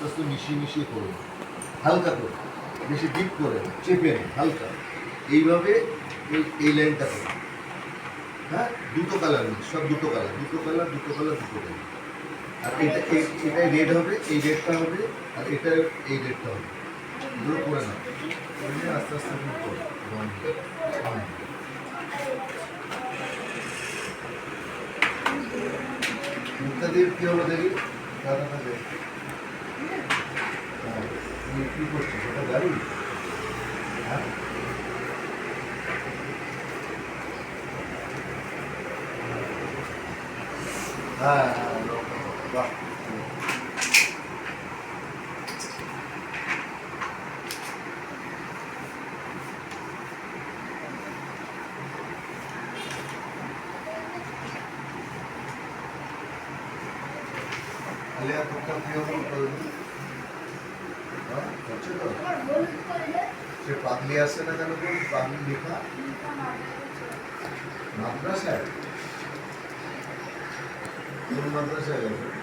আস্তে মিশিয়ে মিশিয়ে করুন, হালকা করে, বেশি ডিপ করে চেপে নিন হালকা, এইভাবে এই লাইনটা করুন। হ্যাঁ, দুটো কালার নিন, সব দুটো কালার, দুটো কালার, দুটো কালার, দুটো কালার। আর এটা রেড হবে, এই রেডটা হবে, আর এটা এই রেডটা হবে। এগুলো করে না, আস্তে আস্তে করো। মুখটা দিয়ে কি হলো দেখি, দাদাটা দেখ। কি করছিস, ওটা গাড়ি? হ্যাঁ, হ্যাঁ, বাহ। আলিয়া তোমরা কি হলো করছে তো? সে পাগলি আসছে না কেন? পাগলি লেখা মাদ্রাসায়, কোন মাদ্রাসায় গেছে?